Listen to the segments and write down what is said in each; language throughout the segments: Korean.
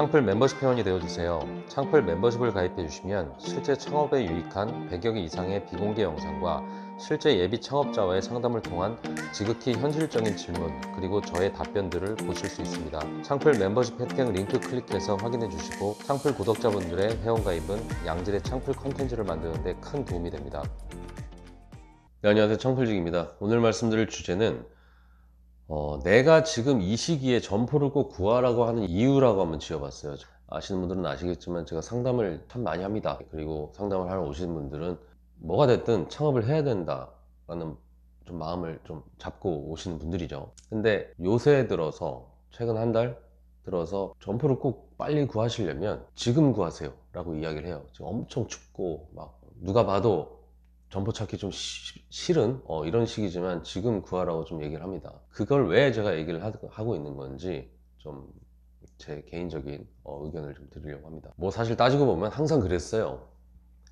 창풀 멤버십 회원이 되어주세요. 창풀 멤버십을 가입해주시면 실제 창업에 유익한 100여 개 이상의 비공개 영상과 실제 예비 창업자와의 상담을 통한 지극히 현실적인 질문 그리고 저의 답변들을 보실 수 있습니다. 창풀 멤버십 혜택 링크 클릭해서 확인해 주시고 창풀 구독자분들의 회원가입은 양질의 창풀 컨텐츠를 만드는 데 큰 도움이 됩니다. 네, 안녕하세요. 창풀직입니다. 오늘 말씀드릴 주제는 내가 지금 이 시기에 점포를 꼭 구하라고 하는 이유라고 한번 지어봤어요. 아시는 분들은 아시겠지만 제가 상담을 참 많이 합니다. 그리고 상담을 하러 오시는 분들은 뭐가 됐든 창업을 해야 된다라는 좀 마음을 좀 잡고 오시는 분들이죠. 근데 요새 들어서 최근 한 달 들어서 점포를 꼭 빨리 구하시려면 지금 구하세요 라고 이야기를 해요. 지금 엄청 춥고 막 누가 봐도 점포 찾기 좀 싫은 이런 시기지만 지금 구하라고 좀 얘기를 합니다. 그걸 왜 제가 얘기를 하고 있는 건지 좀 제 개인적인 의견을 좀 드리려고 합니다. 뭐 사실 따지고 보면 항상 그랬어요.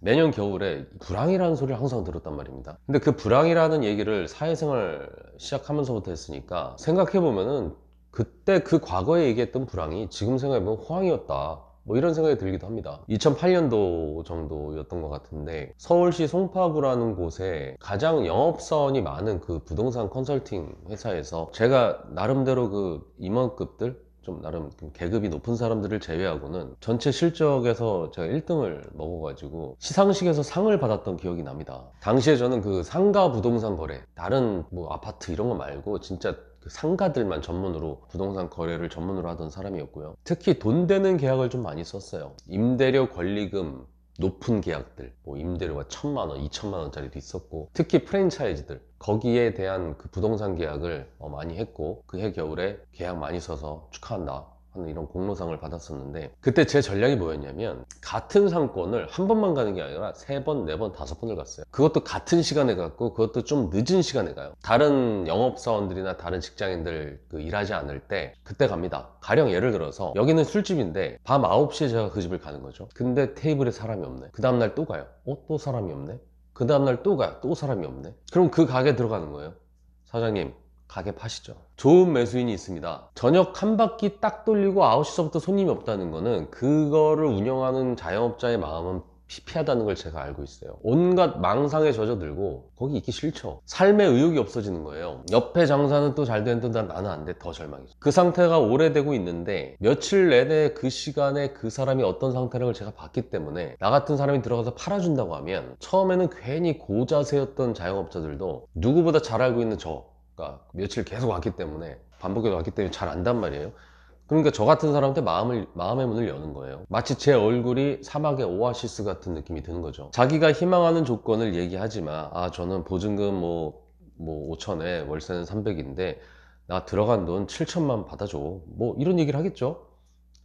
매년 겨울에 불황이라는 소리를 항상 들었단 말입니다. 근데 그 불황이라는 얘기를 사회생활 시작하면서부터 했으니까 생각해보면은 그때 그 과거에 얘기했던 불황이 지금 생각해보면 호황이었다, 뭐 이런 생각이 들기도 합니다. 2008년도 정도였던 것 같은데 서울시 송파구라는 곳에 가장 영업사원이 많은 그 부동산 컨설팅 회사에서 제가 나름대로 그 임원급들 좀 나름 계급이 높은 사람들을 제외하고는 전체 실적에서 제가 1등을 먹어가지고 시상식에서 상을 받았던 기억이 납니다. 당시에 저는 그 상가 부동산 거래, 다른 뭐 아파트 이런 거 말고 진짜 그 상가들만 전문으로 부동산 거래를 전문으로 하던 사람이었고요. 특히 돈 되는 계약을 좀 많이 썼어요. 임대료 권리금 높은 계약들, 뭐 임대료가 1,000만 원, 2천만 원짜리도 있었고, 특히 프랜차이즈들 거기에 대한 그 부동산 계약을 많이 했고, 그해 겨울에 계약 많이 써서 축하한다 하는 이런 공로상을 받았었는데, 그때 제 전략이 뭐였냐면 같은 상권을 한 번만 가는 게 아니라 3번, 4번, 5번을 갔어요. 그것도 같은 시간에 갔고 그것도 좀 늦은 시간에 가요. 다른 영업사원들이나 다른 직장인들 일하지 않을 때 그때 갑니다. 가령 예를 들어서 여기는 술집인데 밤 9시에 제가 그 집을 가는 거죠. 근데 테이블에 사람이 없네. 그 다음날 또 가요. 또 사람이 없네. 그 다음날 또 가요. 또 사람이 없네. 그럼 그 가게 들어가는 거예요. 사장님, 가게 파시죠. 좋은 매수인이 있습니다. 저녁 한 바퀴 딱 돌리고 9시서부터 손님이 없다는 거는 그거를 운영하는 자영업자의 마음은 피폐하다는 걸 제가 알고 있어요. 온갖 망상에 젖어들고 거기 있기 싫죠. 삶의 의욕이 없어지는 거예요. 옆에 장사는 또 잘 되는데 나는 안 돼. 더 절망이죠. 그 상태가 오래되고 있는데 며칠 내내 그 시간에 그 사람이 어떤 상태를 제가 봤기 때문에 나 같은 사람이 들어가서 팔아준다고 하면 처음에는 괜히 고자세였던 자영업자들도 누구보다 잘 알고 있는 며칠 계속 왔기 때문에, 반복해서 왔기 때문에 잘 안단 말이에요. 그러니까 저 같은 사람한테 마음의 문을 여는 거예요. 마치 제 얼굴이 사막의 오아시스 같은 느낌이 드는 거죠. 자기가 희망하는 조건을 얘기하지만, 저는 보증금 뭐 5천에 월세는 300인데 나 들어간 돈 7천만 받아줘, 뭐 이런 얘기를 하겠죠.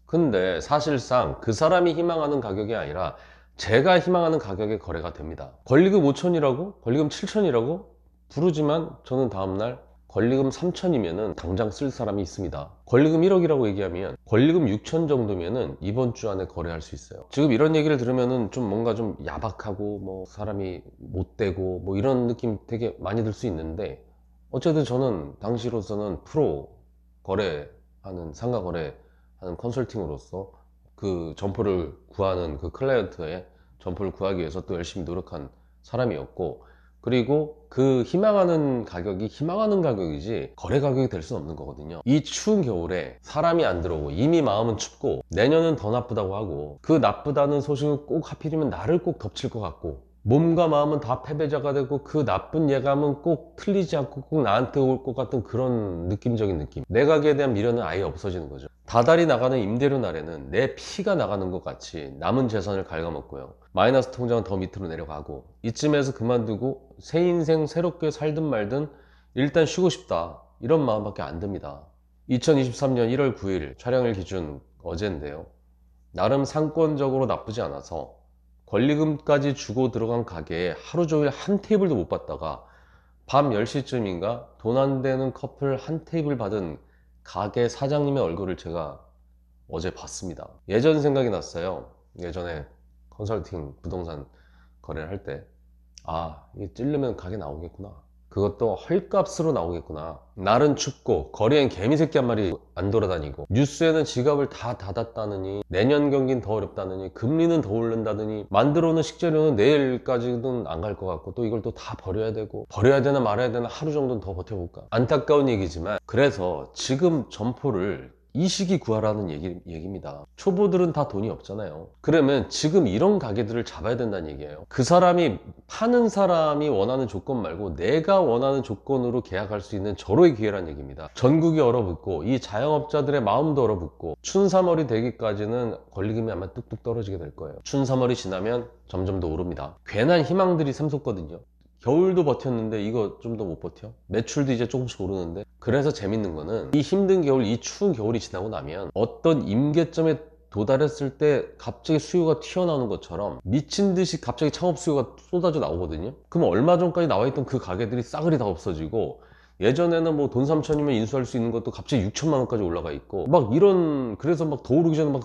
근데 사실상 그 사람이 희망하는 가격이 아니라 제가 희망하는 가격에 거래가 됩니다. 권리금 5천이라고? 권리금 7천이라고? 부르지만 저는 다음날 권리금 3천이면은 당장 쓸 사람이 있습니다. 권리금 1억이라고 얘기하면 권리금 6천 정도면은 이번 주 안에 거래할 수 있어요. 지금 이런 얘기를 들으면은 좀 뭔가 좀 야박하고 뭐 사람이 못되고 뭐 이런 느낌 되게 많이 들 수 있는데, 어쨌든 저는 당시로서는 프로 거래하는, 상가 거래하는 컨설팅으로서 그 점포를 구하는 그 클라이언트의 점포를 구하기 위해서 또 열심히 노력한 사람이었고, 그리고 그 희망하는 가격이 희망하는 가격이지 거래 가격이 될 수는 없는 거거든요. 이 추운 겨울에 사람이 안 들어오고 이미 마음은 춥고 내년은 더 나쁘다고 하고, 그 나쁘다는 소식은 꼭 하필이면 나를 꼭 덮칠 것 같고 몸과 마음은 다 패배자가 되고 그 나쁜 예감은 꼭 틀리지 않고 꼭 나한테 올 것 같은 그런 느낌적인 느낌, 내 가게에 대한 미련은 아예 없어지는 거죠. 다달이 나가는 임대료 날에는 내 피가 나가는 것 같이 남은 재산을 갉아먹고요, 마이너스 통장은 더 밑으로 내려가고, 이쯤에서 그만두고 새 인생 새롭게 살든 말든 일단 쉬고 싶다, 이런 마음밖에 안 듭니다. 2023년 1월 9일 촬영일 기준 어제인데요, 나름 상권적으로 나쁘지 않아서 권리금까지 주고 들어간 가게에 하루 종일 한 테이블도 못 받다가 밤 10시쯤인가 돈 안 되는 커플 한 테이블 받은 가게 사장님의 얼굴을 제가 어제 봤습니다. 예전 생각이 났어요. 예전에 컨설팅 부동산 거래를 할 때, 이게 찌르면 가게 나오겠구나. 그것도 헐값으로 나오겠구나. 날은 춥고 거리엔 개미새끼 한 마리 안 돌아다니고 뉴스에는 지갑을 다 닫았다느니 내년 경기는 더 어렵다느니 금리는 더 오른다느니 만들어 오는 식재료는 내일까지는 안 갈 것 같고 또 이걸 또 다 버려야 되고 버려야 되나 말아야 되나 하루 정도는 더 버텨볼까. 안타까운 얘기지만 그래서 지금 점포를 이 시기 구하라는 얘기입니다. 초보들은 다 돈이 없잖아요. 그러면 지금 이런 가게들을 잡아야 된다는 얘기예요. 그 사람이 파는 사람이 원하는 조건 말고 내가 원하는 조건으로 계약할 수 있는 절호의 기회란 얘기입니다. 전국이 얼어붙고 이 자영업자들의 마음도 얼어붙고 춘3월이 되기까지는 권리금이 아마 뚝뚝 떨어지게 될 거예요. 춘3월이 지나면 점점 더 오릅니다. 괜한 희망들이 샘솟거든요. 겨울도 버텼는데 이거 좀 더 못 버텨? 매출도 이제 조금씩 오르는데. 그래서 재밌는 거는 이 힘든 겨울, 이 추운 겨울이 지나고 나면 어떤 임계점에 도달했을 때 갑자기 수요가 튀어나오는 것처럼 미친 듯이 갑자기 창업 수요가 쏟아져 나오거든요. 그럼 얼마 전까지 나와 있던 그 가게들이 싸그리 다 없어지고 예전에는 뭐 돈 3천이면 인수할 수 있는 것도 갑자기 6천만 원까지 올라가 있고 막 이런, 그래서 막 더 오르기 전에 막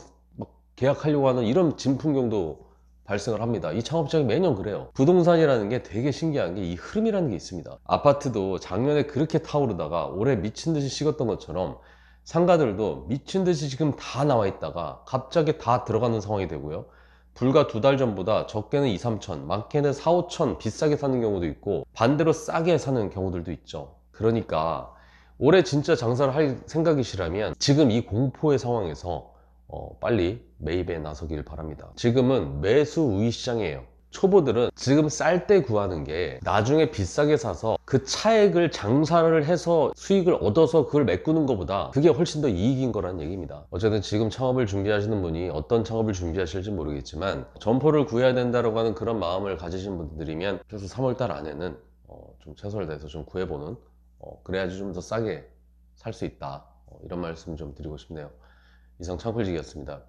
계약하려고 하는 이런 진풍경도 발생을 합니다. 이 창업장이 매년 그래요. 부동산이라는 게 되게 신기한 게 이 흐름이라는 게 있습니다. 아파트도 작년에 그렇게 타오르다가 올해 미친 듯이 식었던 것처럼 상가들도 미친 듯이 지금 다 나와 있다가 갑자기 다 들어가는 상황이 되고요. 불과 2달 전보다 적게는 2, 3천, 많게는 4, 5천 비싸게 사는 경우도 있고 반대로 싸게 사는 경우들도 있죠. 그러니까 올해 진짜 장사를 할 생각이시라면 지금 이 공포의 상황에서 빨리 매입에 나서길 바랍니다. 지금은 매수 우위 시장이에요. 초보들은 지금 쌀 때 구하는 게 나중에 비싸게 사서 그 차액을 장사를 해서 수익을 얻어서 그걸 메꾸는 것보다 그게 훨씬 더 이익인 거란 얘기입니다. 어쨌든 지금 창업을 준비하시는 분이 어떤 창업을 준비하실지 모르겠지만 점포를 구해야 된다고 하는 그런 마음을 가지신 분들이면 그래서 3월달 안에는 좀 최선을 다해서 좀 구해보는, 그래야지 좀 더 싸게 살 수 있다, 이런 말씀 좀 드리고 싶네요. 이상 창풀직이었습니다.